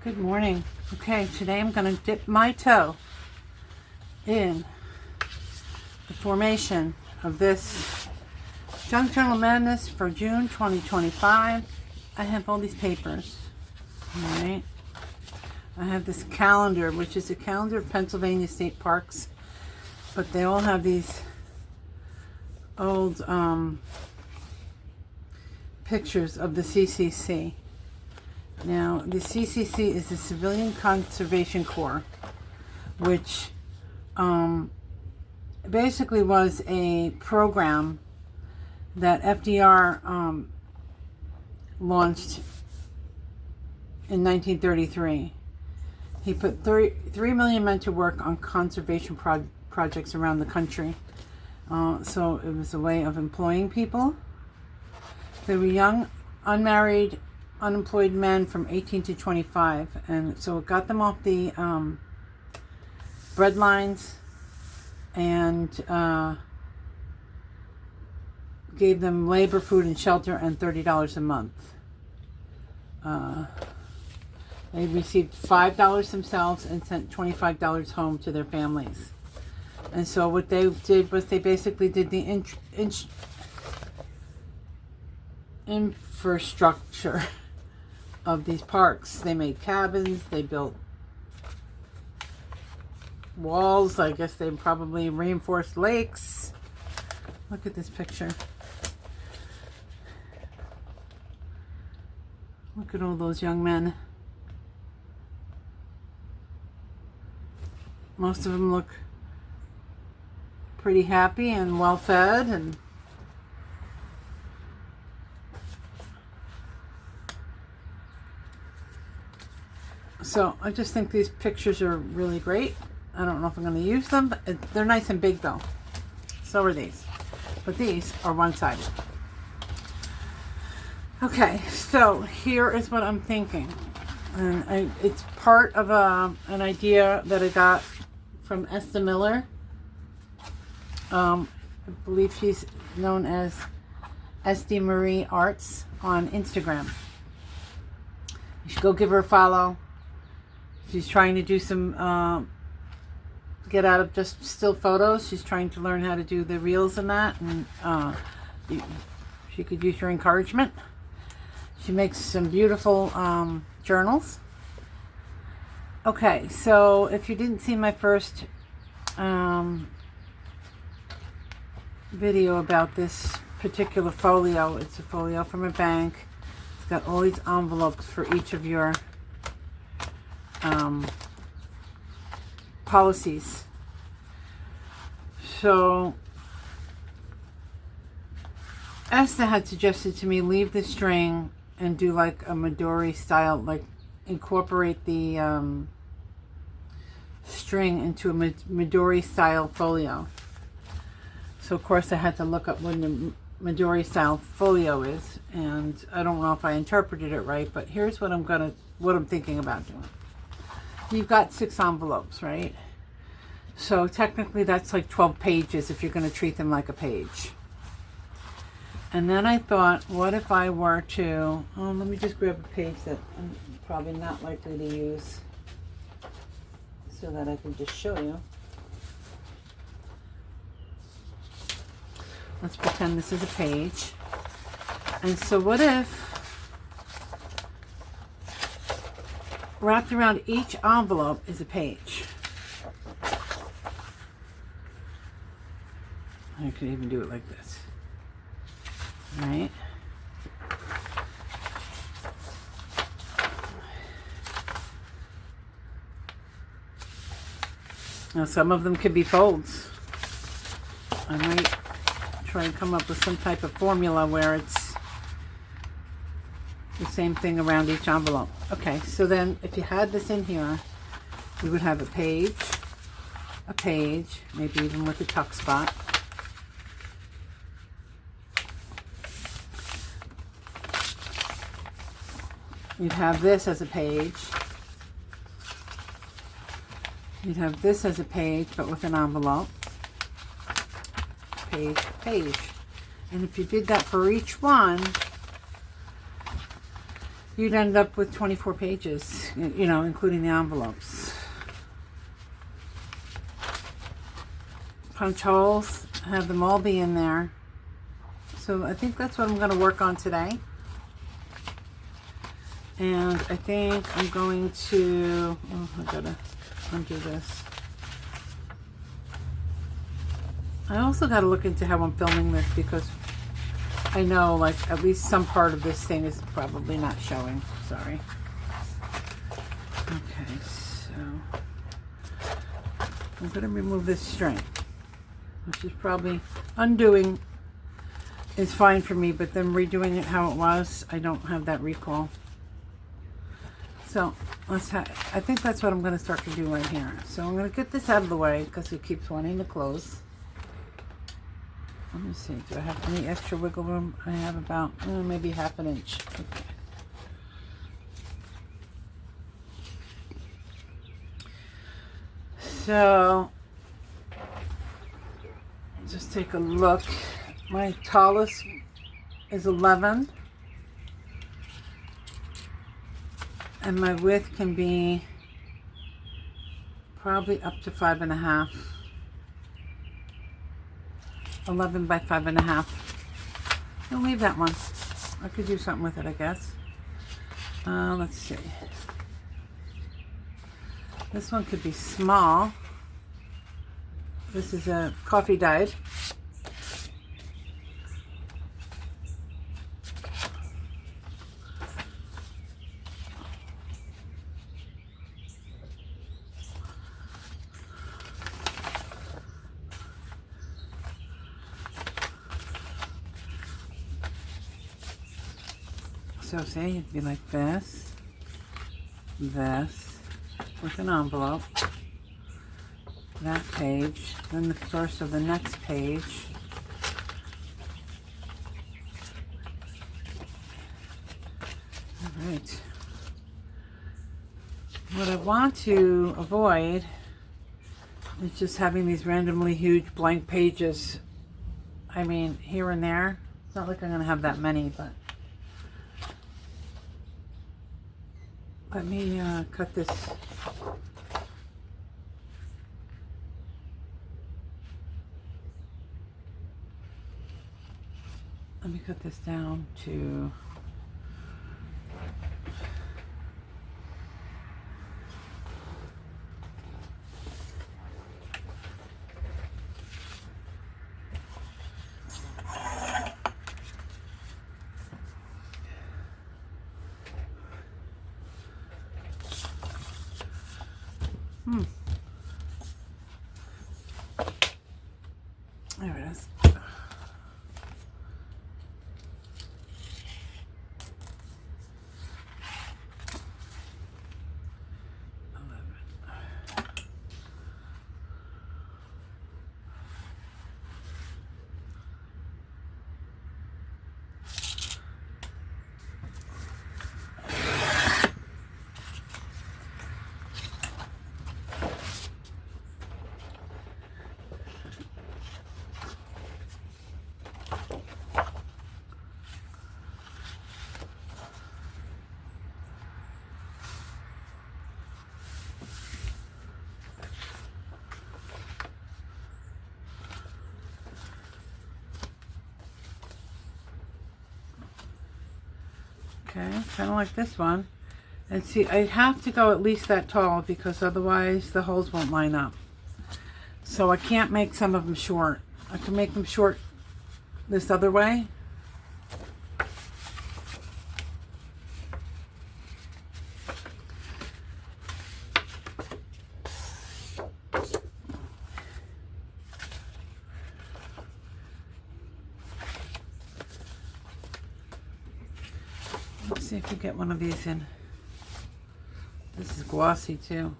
Good morning. Okay, today I'm going to dip my toe in the formation of this jjmadness for June 2025. I have all these papers. All right. I have this calendar, which is a calendar of Pennsylvania state parks, but they all have these old pictures of the CCC. Now, the CCC is the Civilian Conservation Corps, which basically was a program that FDR launched in 1933. He put 3 million men to work on conservation projects around the country. So it was a way of employing people. They were young, unmarried, unemployed men from 18 to 25, and so it got them off the bread lines and gave them labor, food, and shelter, and $30 a month. They received $5 themselves and sent $25 home to their families. And so what they did was they basically did the infrastructure of these parks. They made cabins, they built walls, I guess they probably reinforced lakes. Look at this picture. Look at all those young men. Most of them look pretty happy and well fed, and so I just think these pictures are really great. I don't know if I'm going to use them, but they're nice and big though. So are these. But these are one-sided. Okay, so here is what I'm thinking. And it's part of an idea that I got from Esther Miller. I believe she's known as SD Marie Arts on Instagram. You should go give her a follow. She's trying to do some, get out of just still photos. She's trying to learn how to do the reels and that. And she could use your encouragement. She makes some beautiful journals. Okay, so if you didn't see my first video about this particular folio, it's a folio from a bank. It's got all these envelopes for each of your policies. So Esther had suggested to me leave the string and do like a Midori style, like incorporate the string into a Midori style folio. So of course I had to look up what a Midori style folio is, and I don't know if I interpreted it right, but here's what I'm thinking about doing. You've got 6 envelopes, right? So technically that's like 12 pages if you're going to treat them like a page. And then I thought, what if I were to, let me just grab a page that I'm probably not likely to use so that I can just show you. Let's pretend this is a page. And so what if wrapped around each envelope is a page? I could even do it like this. All right. Now some of them could be folds. I might try and come up with some type of formula where it's the same thing around each envelope. Okay, so then if you had this in here, you would have a page, maybe even with a tuck spot. You'd have this as a page. You'd have this as a page, but with an envelope. Page, page. And if you did that for each one, you'd end up with 24 pages, you know, including the envelopes. Punch holes, have them all be in there. So I think that's what I'm going to work on today. And I think I'm going to, oh, I gotta undo this. I also got to look into how I'm filming this, because I know, like, at least some part of this thing is probably not showing. Sorry. Okay, so I'm going to remove this string, which is probably undoing is fine for me, but then redoing it how it was, I don't have that recall. So I think that's what I'm going to start to do right here. So I'm going to get this out of the way because it keeps wanting to close. Let me see, do I have any extra wiggle room? I have about maybe half an inch. Okay. So just take a look. My tallest is 11. And my width can be probably up to 5.5. 11 by 5.5. I'll leave that one. I could do something with it, I guess. Let's see. This one could be small. This is a coffee dyed. So say it'd be like this, with an envelope, that page, then the first of the next page, all right. What I want to avoid is just having these randomly huge blank pages. I mean, here and there. It's not like I'm going to have that many, but let me cut this. Let me cut this down to there it is. Okay, kind of like this one. And see, I have to go at least that tall because otherwise the holes won't line up. So I can't make some of them short. I can make them short this other way. Let's see if we get one of these in. This is glossy too.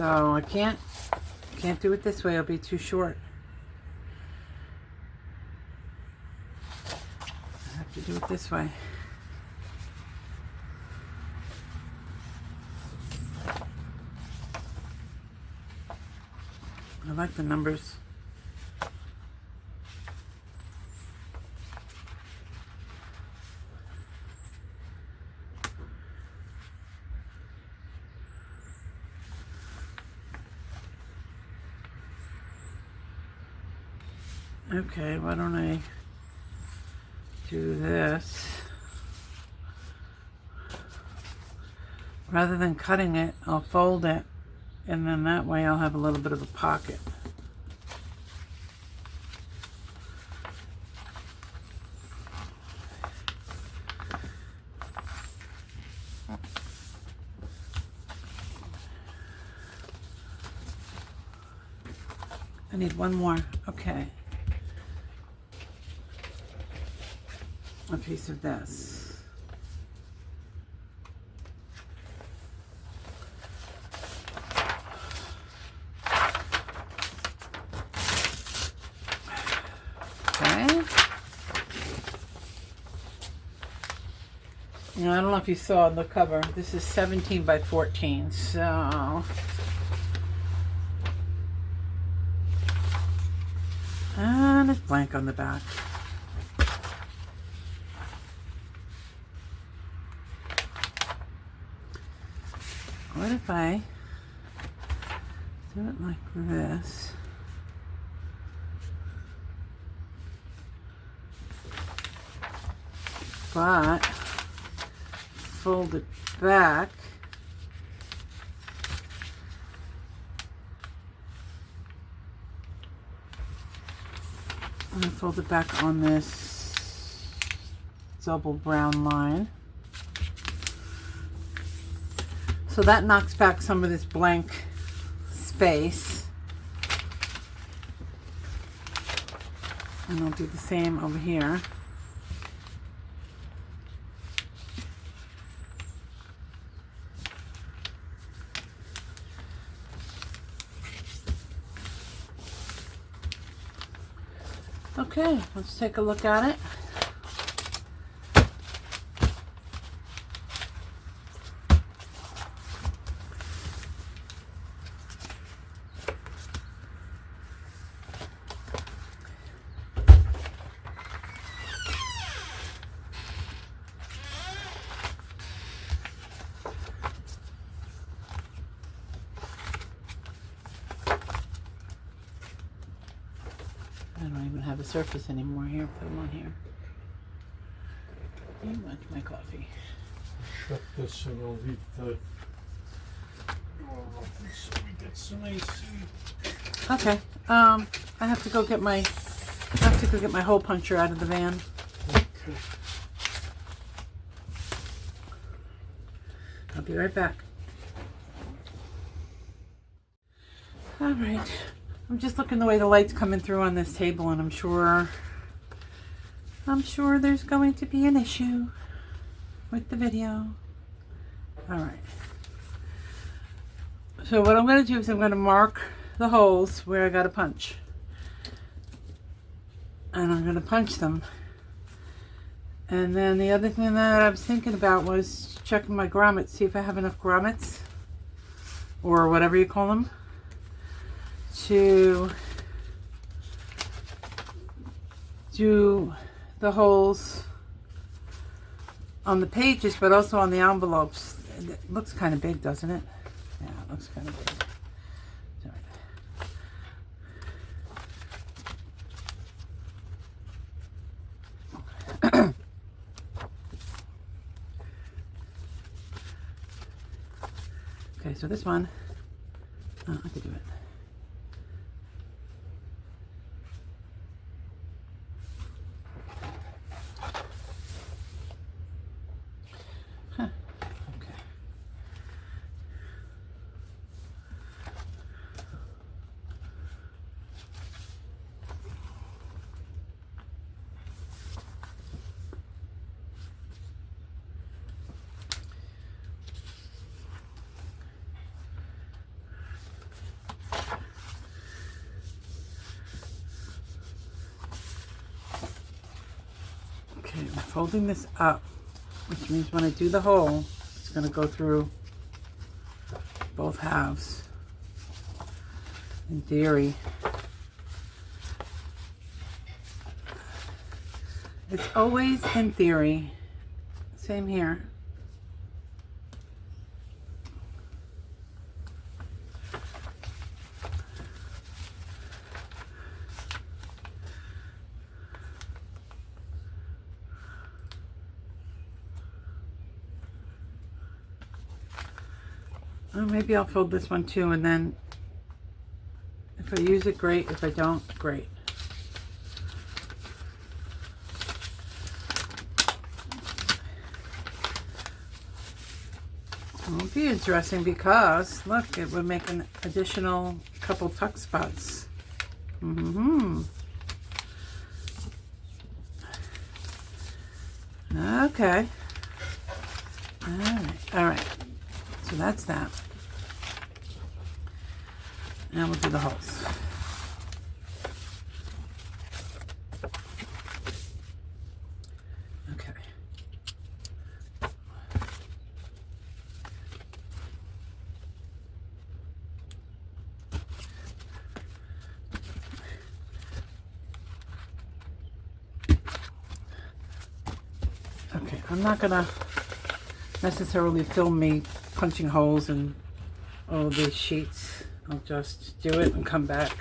So I can't do it this way. It'll be too short. I have to do it this way. I like the numbers. Okay, why don't I do this? Rather than cutting it, I'll fold it, and then that way I'll have a little bit of a pocket. I need one more. Okay. A piece of this. Okay. Now, I don't know if you saw the cover. This is 17 by 14, so... And it's blank on the back. What if I do it like this? But fold it back. I'm going to fold it back on this double brown line. So that knocks back some of this blank space. And I'll do the same over here. Okay, let's take a look at it. I don't even have a surface anymore. Here, put them on here. You want my coffee. Shut this and I'll leave the door open so we get some AC. Okay. I have to go get my hole puncher out of the van. Okay. I'll be right back. All right. I'm just looking the way the light's coming through on this table, and I'm sure there's going to be an issue with the video. All right. So what I'm going to do is I'm going to mark the holes where I got to punch. And I'm going to punch them. And then the other thing that I was thinking about was checking my grommets, see if I have enough grommets, or whatever you call them, to do the holes on the pages, but also on the envelopes. It looks kind of big, doesn't it? Yeah, it looks kind of big. Okay, so this one, I could do it. Huh, okay. folding this up, which means when I do the hole, it's going to go through both halves. In theory. It's always in theory. Same here. Oh, maybe I'll fold this one too, and then if I use it, great. If I don't, great. It won't be interesting because, look, it would make an additional couple tuck spots. Okay. All right. So that's that. Now we'll do the holes. Okay. Okay, I'm not gonna necessarily film me punching holes in all of these sheets. I'll just do it and come back.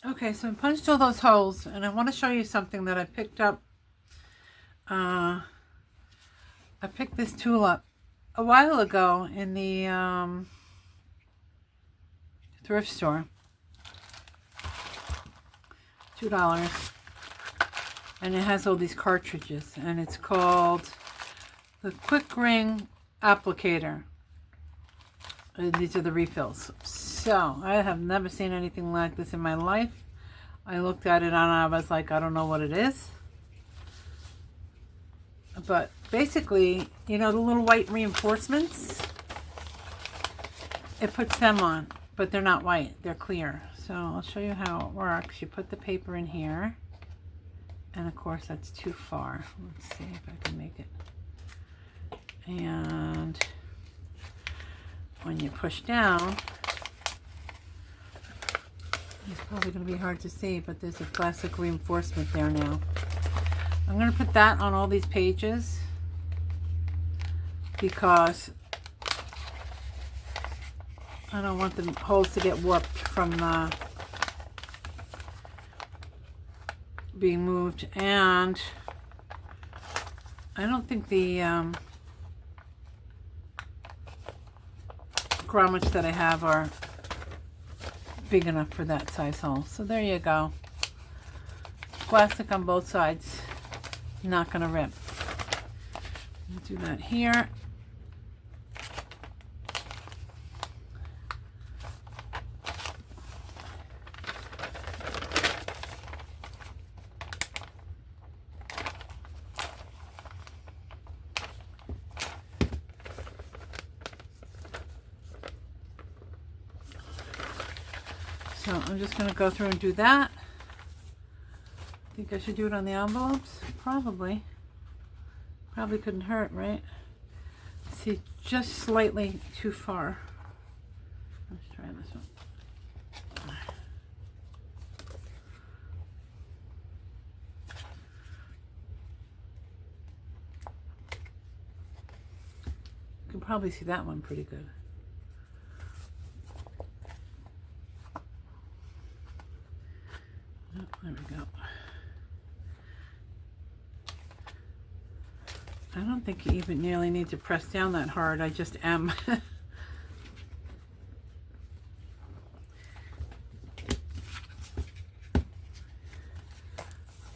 Okay, so I punched all those holes, and I want to show you something that I picked up. I picked this tool up a while ago in the thrift store. $2. And it has all these cartridges, and it's called the Quick Ring Applicator. These are the refills. So I have never seen anything like this in my life. I looked at it and I was like, I don't know what it is. But basically, you know, the little white reinforcements, it puts them on, but they're not white, they're clear. So I'll show you how it works. You put the paper in here, and of course that's too far. Let's see if I can make it. And when you push down, it's probably going to be hard to see, but there's a plastic reinforcement there now. I'm going to put that on all these pages because I don't want the holes to get warped from being moved, and I don't think the grommets that I have are big enough for that size hole. So there you go. Plastic on both sides, not gonna rip. Do that here. So I'm just going to go through and do that. Think I should do it on the envelopes? Probably. Probably couldn't hurt, right? See, just slightly too far. Let's try this one. You can probably see that one pretty good. Oh, there we go. I don't think you even nearly need to press down that hard. I just am.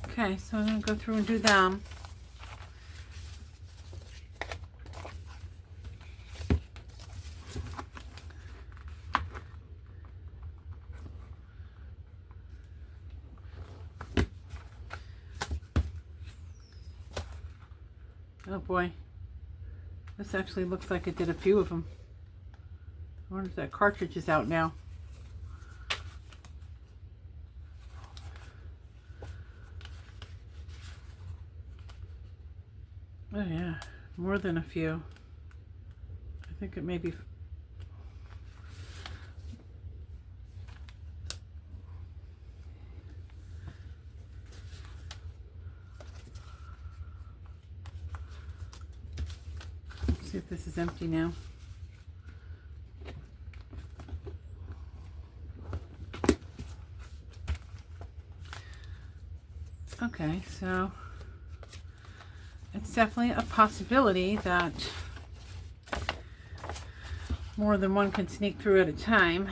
Okay, so I'm going to go through and do them. Oh boy, this actually looks like it did a few of them. I wonder if that cartridge is out now. Oh yeah, more than a few. I think it may be. Let's see if this is empty now. Okay, so it's definitely a possibility that more than one can sneak through at a time.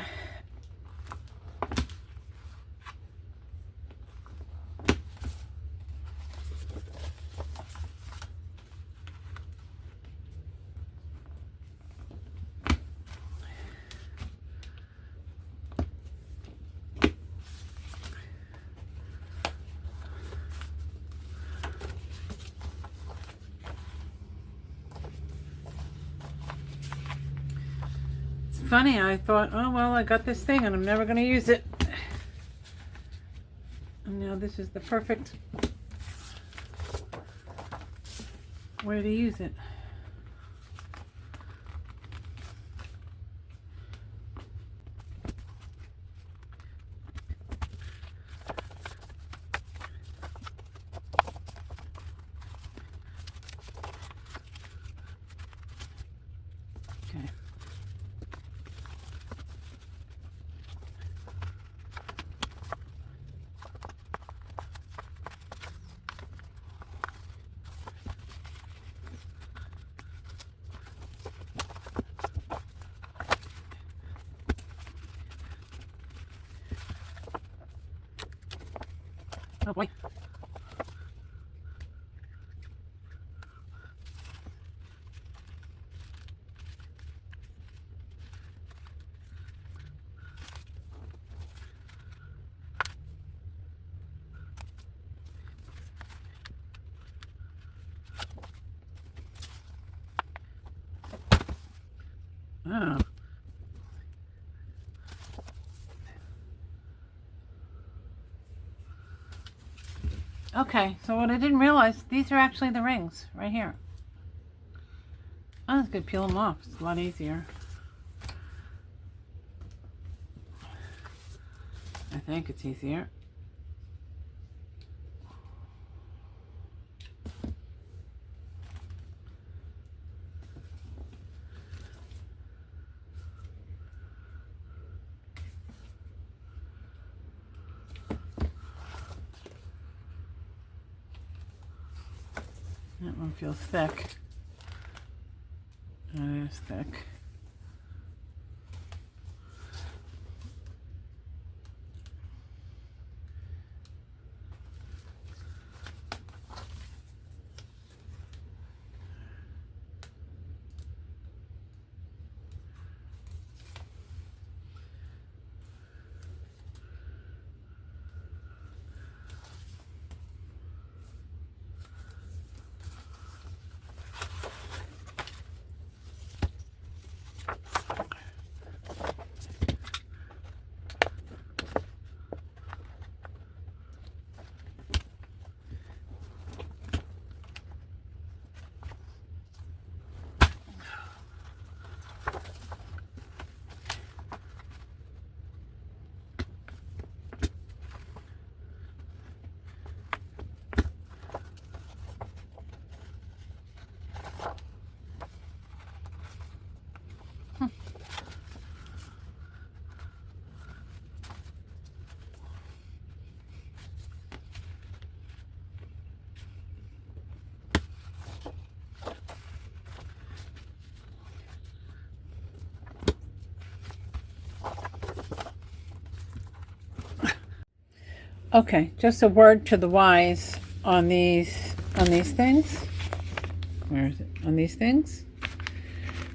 Funny, I thought, oh well, I got this thing and I'm never going to use it. And now this is the perfect way to use it. Okay. Oh boy. Oh. Okay, so what I didn't realize, these are actually the rings right here. Oh, that's good. Peel them off. It's a lot easier. I think it's easier. That one feels thick. It is thick. Okay, just a word to the wise on these things. Where is it? On these things.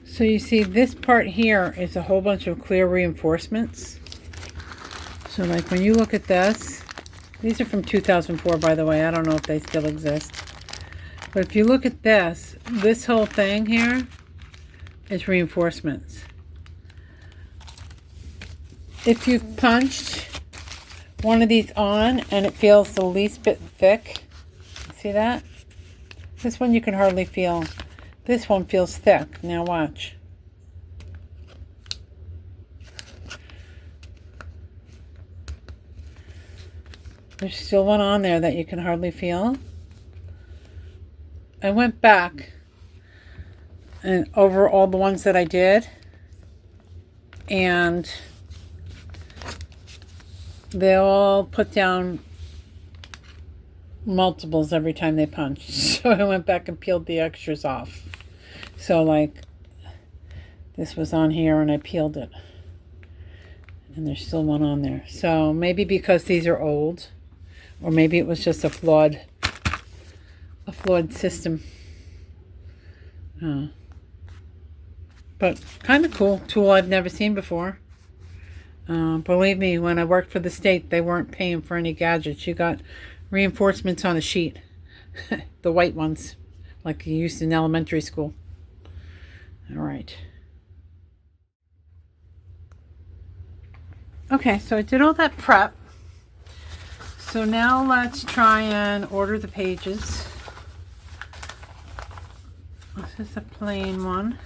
So you see this part here is a whole bunch of clear reinforcements. So like when you look at this, these are from 2004, by the way. I don't know if they still exist. But if you look at this whole thing here is reinforcements. If you've punched one of these on and it feels the least bit thick, see that? This one you can hardly feel. This one feels thick. Now watch. There's still one on there that you can hardly feel. I went back and over all the ones that I did, and they all put down multiples every time they punched. So I went back and peeled the extras off. So like this was on here and I peeled it, and there's still one on there. So maybe because these are old, or maybe it was just a flawed system. But kind of cool tool I've never seen before. Believe me, when I worked for the state, they weren't paying for any gadgets. You got reinforcements on a sheet. The white ones, like you used in elementary school. All right. Okay, so I did all that prep. So now let's try and order the pages. This is a plain one.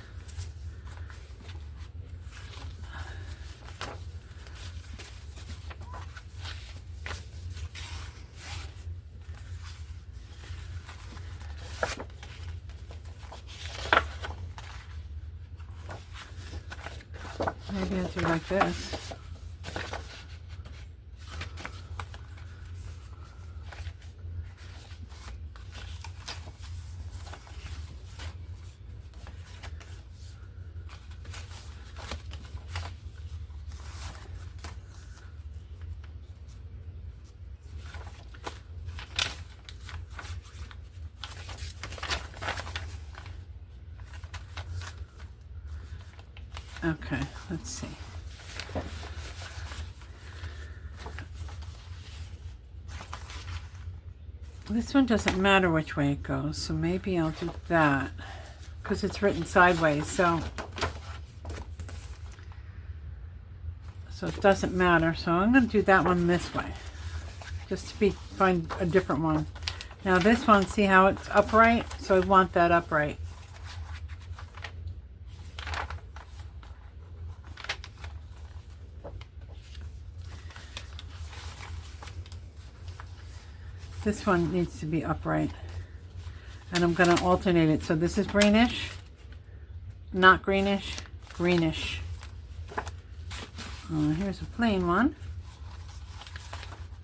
Maybe I'll do like this. Okay, let's see. This one doesn't matter which way it goes, so maybe I'll do that because it's written sideways, so it doesn't matter. So I'm going to do that one this way, just to find a different one. Now this one, see how it's upright? So I want that upright. This one needs to be upright, and I'm going to alternate it. So this is greenish, not greenish, greenish. Here's a plain one.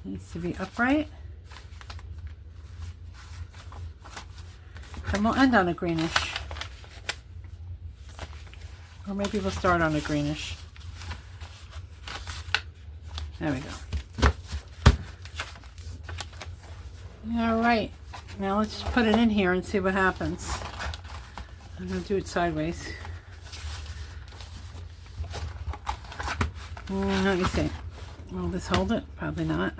Needs to be upright. And we'll end on a greenish. Or maybe we'll start on a greenish. There we go. All right, now let's just put it in here and see what happens. I'm going to do it sideways. Let me see. Will this hold it? Probably not.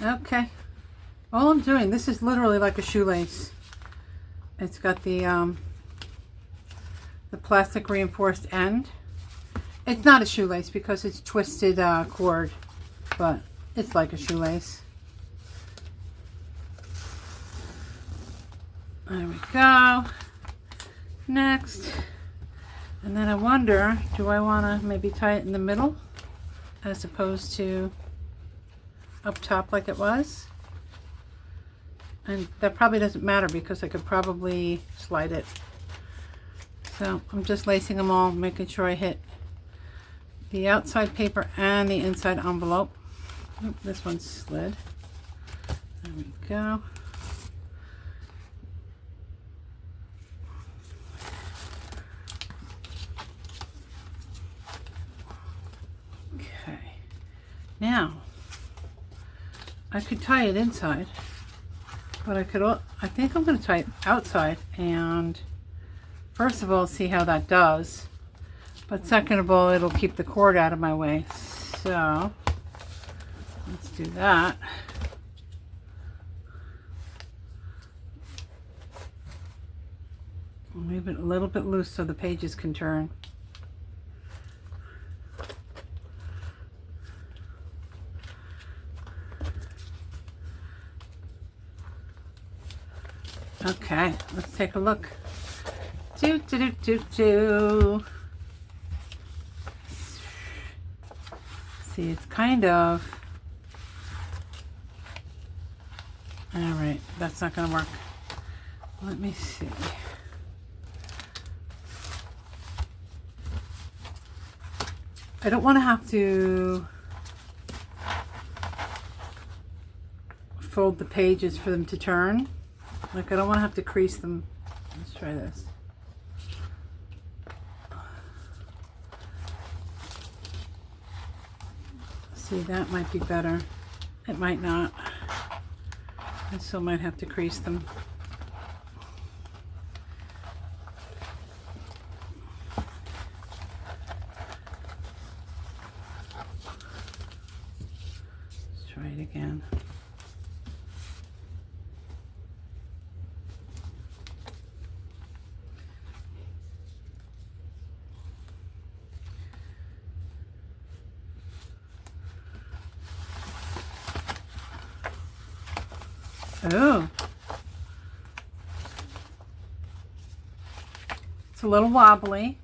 Okay. All I'm doing, this is literally like a shoelace. It's got the plastic reinforced end. It's not a shoelace because it's twisted cord, but it's like a shoelace. There we go. Next. And then I wonder, do I want to maybe tie it in the middle as opposed to up top like it was? And that probably doesn't matter because I could probably slide it. So I'm just lacing them all, making sure I hit the outside paper and the inside envelope. Oop, this one slid. There we go. Okay. Now, I could tie it inside, but I think I'm going to tie it outside and first of all see how that does. But second of all, it'll keep the cord out of my way. So let's do that. Leave it a little bit loose so the pages can turn. Okay, let's take a look. See, it's kind of... Alright, that's not going to work. Let me see. I don't want to have to fold the pages for them to turn. Like, I don't want to have to crease them. Let's try this. See, that might be better. It might not. I still might have to crease them. Let's try it again. Oh, it's a little wobbly.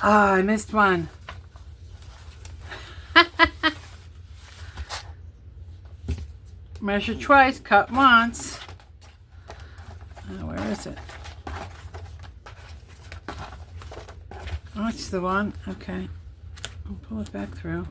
Ah, I missed one. Measure twice, cut once. Where is it? Oh, it's the one. Okay. I'll pull it back through.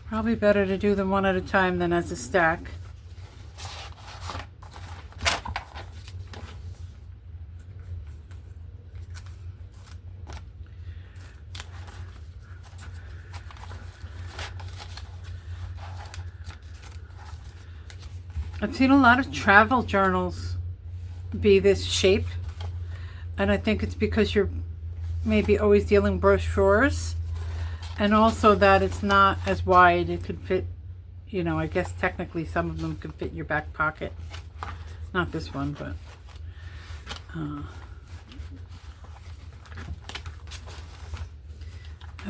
Probably better to do them one at a time than as a stack. I've seen a lot of travel journals be this shape, and I think it's because you're maybe always dealing brochures, and also that it's not as wide. It could fit, you know, I guess technically some of them could fit in your back pocket. Not this one, but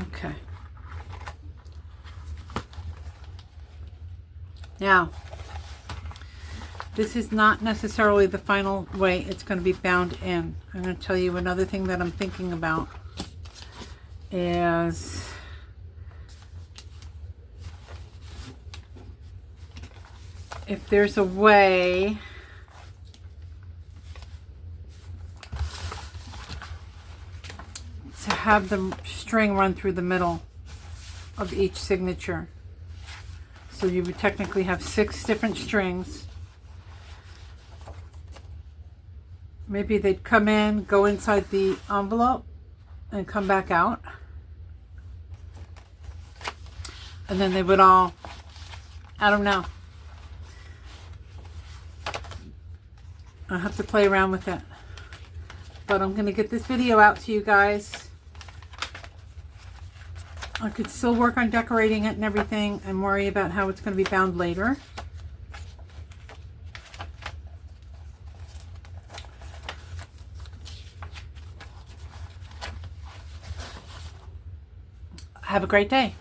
okay. Now, this is not necessarily the final way it's going to be bound in. I'm going to tell you another thing that I'm thinking about is if there's a way to have the string run through the middle of each signature. So you would technically have 6 different strings. Maybe they'd come in, go inside the envelope, and come back out. And then they would all, I don't know. I'll have to play around with it. But I'm going to get this video out to you guys. I could still work on decorating it and everything and worry about how it's going to be bound later. Have a great day.